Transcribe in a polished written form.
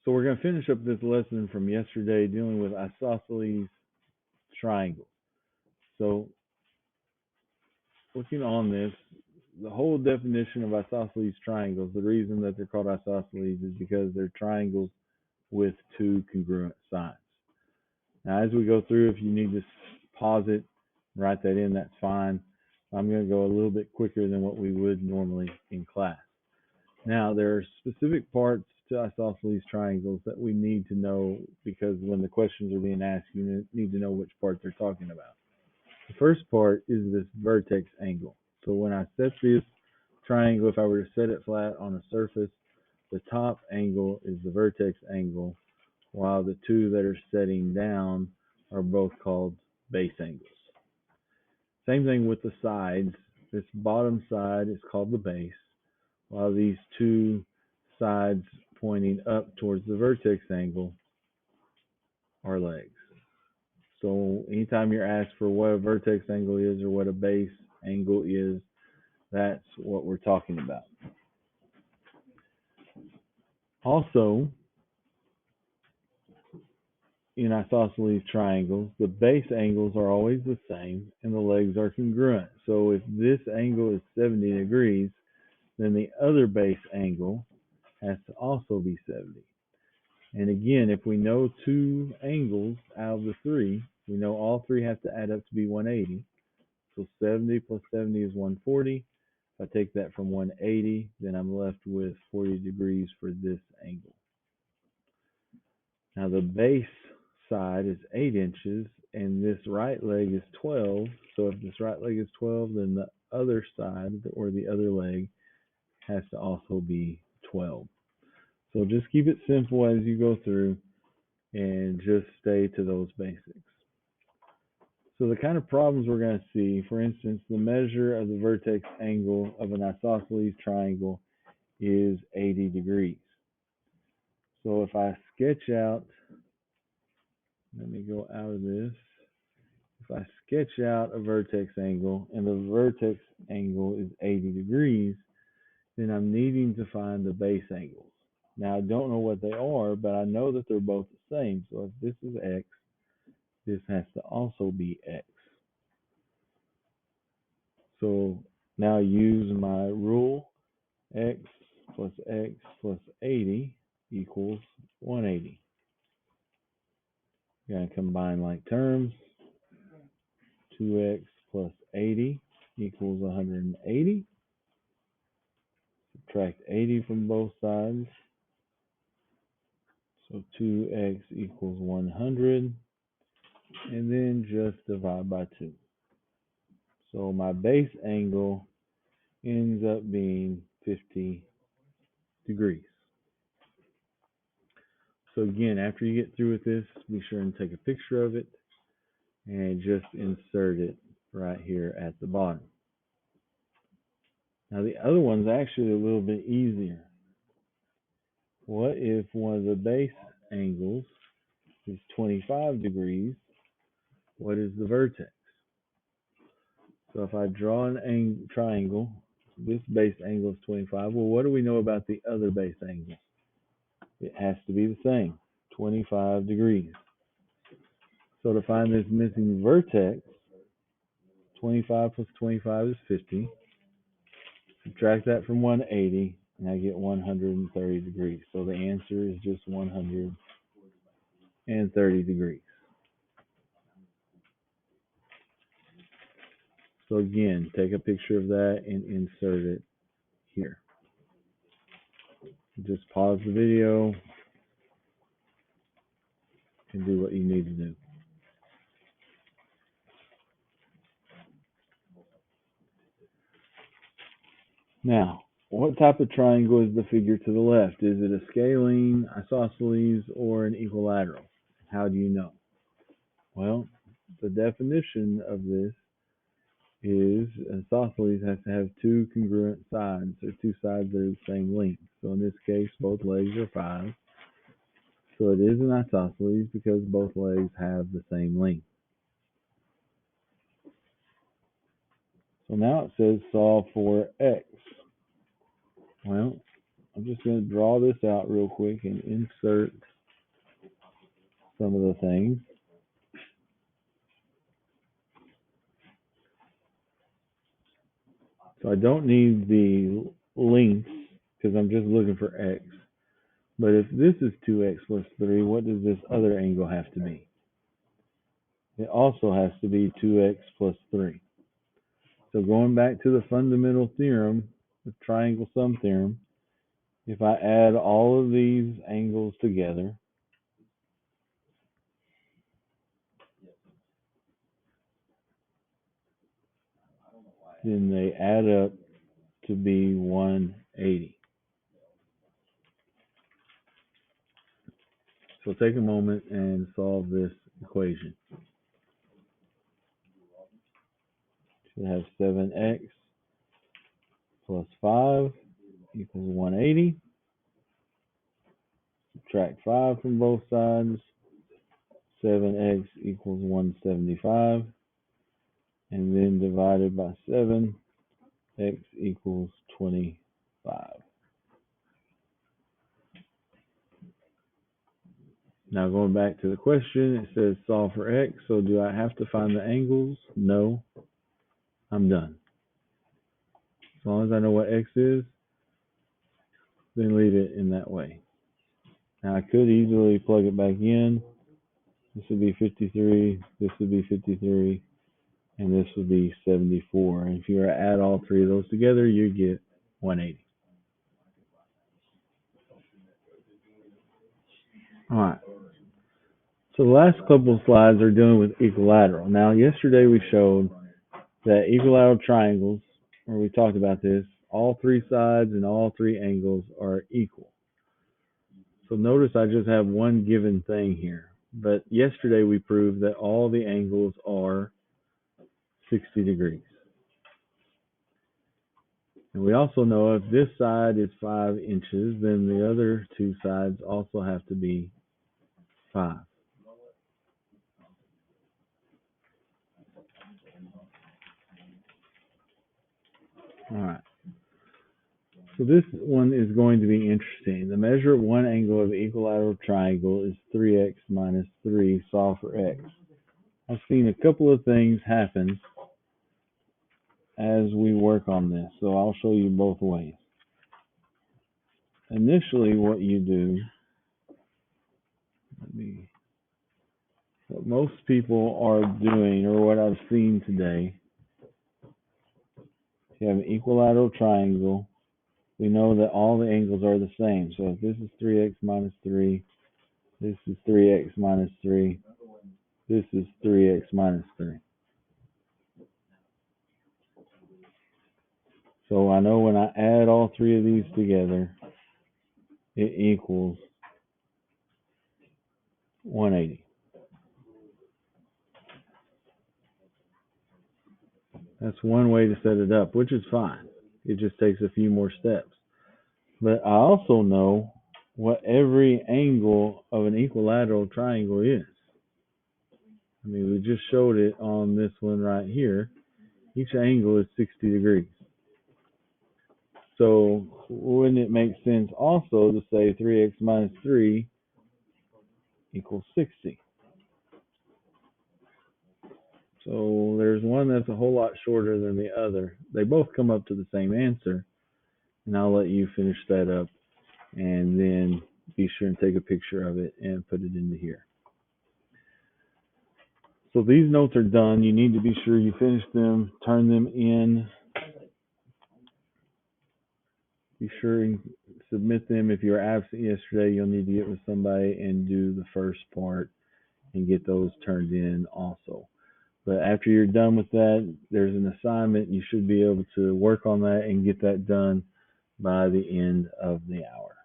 So we're going to finish up this lesson from yesterday dealing with isosceles triangles. So looking on this, the whole definition of isosceles triangles, the reason that they're called isosceles is because they're triangles with two congruent sides. Now, as we go through, if you need to pause it, write that in, that's fine. I'm going to go a little bit quicker than what we would normally in class. Now, there are specific parts to isosceles triangles that we need to know because when the questions are being asked, you need to know which part they're talking about. The first part is this vertex angle. So when I set this triangle, if I were to set it flat on a surface, the top angle is the vertex angle, while the two that are setting down are both called base angles. Same thing with the sides. This bottom side is called the base, while these two sides pointing up towards the vertex angle are legs. So anytime you're asked for what a vertex angle is or what a base angle is, that's what we're talking about. Also, in isosceles triangles, the base angles are always the same and the legs are congruent. So if this angle is 70 degrees, then the other base angle has to also be 70. And again, if we know two angles out of the three, we know all three have to add up to be 180. So 70 plus 70 is 140. If I take that from 180, then I'm left with 40 degrees for this angle. Now the base side is 8 inches and this right leg is 12. So if this right leg is 12, then the other side or the other leg has to also be 12. So just keep it simple as you go through and just stay to those basics. So the kind of problems we're going to see, for instance, the measure of the vertex angle of an isosceles triangle is 80 degrees. So if I sketch out, let me go out of this. If I sketch out a vertex angle and the vertex angle is 80 degrees, then I'm needing to find the base angles. Now I don't know what they are, but I know that they're both the same. So if this is x, this has to also be x. So now I use my rule, x plus 80 equals 180. We're going to combine like terms. 2x plus 80 equals 180. Subtract 80 from both sides. So 2x equals 100. And then just divide by 2. So my base angle ends up being 50 degrees. So again, after you get through with this, be sure and take a picture of it and just insert it right here at the bottom. Now the other one's actually a little bit easier. What if one of the base angles is 25 degrees? What is the vertex? So if I draw an triangle, this base angle is 25. Well, what do we know about the other base angle? It has to be the same, 25 degrees. So to find this missing vertex, 25 plus 25 is 50. Subtract that from 180, and I get 130 degrees. So the answer is just 130 degrees. So again, take a picture of that and insert it here. Just pause the video and do what you need to do. Now, what type of triangle is the figure to the left? Is it a scalene, isosceles, or an equilateral? How do you know? Well, the definition of this is isosceles has to have two congruent sides, or two sides that are the same length. So in this case, both legs are 5. So it is an isosceles because both legs have the same length. So now it says solve for x. Well, I'm just going to draw this out real quick and insert some of the things. So I don't need the lengths because I'm just looking for x. But if this is 2x plus 3, what does this other angle have to be? It also has to be 2x plus 3. So going back to the fundamental theorem, the triangle sum theorem, if I add all of these angles together, then they add up to be 180. So take a moment and solve this equation. You have 7x plus 5 equals 180. Subtract 5 from both sides. 7x equals 175. And then divided by 7, x equals 25. Now going back to the question, it says solve for x. So do I have to find the angles? No. I'm done. As long as I know what x is, then leave it in that way. Now I could easily plug it back in. This would be 53, this would be 53, and this would be 74. And if you were to add all three of those together, you get 180. All right. So the last couple of slides are dealing with equilateral. Now, yesterday we showed that equilateral triangles, or we talked about this, all three sides and all three angles are equal. So notice I just have one given thing here. But yesterday we proved that all the angles are 60 degrees. And we also know if this side is 5 inches, then the other two sides also have to be 5. All right. So this one is going to be interesting. The measure of one angle of the equilateral triangle is 3x minus 3. Solve for x. I've seen a couple of things happen as we work on this, so I'll show you both ways. Initially, what you do, what most people are doing, or what I've seen today, you have an equilateral triangle. We know that all the angles are the same. So if this is 3x minus 3, this is 3x minus 3, this is 3x minus 3. So I know when I add all three of these together, it equals 180. That's one way to set it up, which is fine. It just takes a few more steps. But I also know what every angle of an equilateral triangle is. I mean, we just showed it on this one right here. Each angle is 60 degrees. So wouldn't it make sense also to say 3x minus 3 equals 60? So there's one that's a whole lot shorter than the other. They both come up to the same answer, and I'll let you finish that up and then be sure and take a picture of it and put it into here. So these notes are done. You need to be sure you finish them, turn them in. Be sure and submit them. If you were absent yesterday, you'll need to get with somebody and do the first part and get those turned in also. But after you're done with that, there's an assignment. You should be able to work on that and get that done by the end of the hour.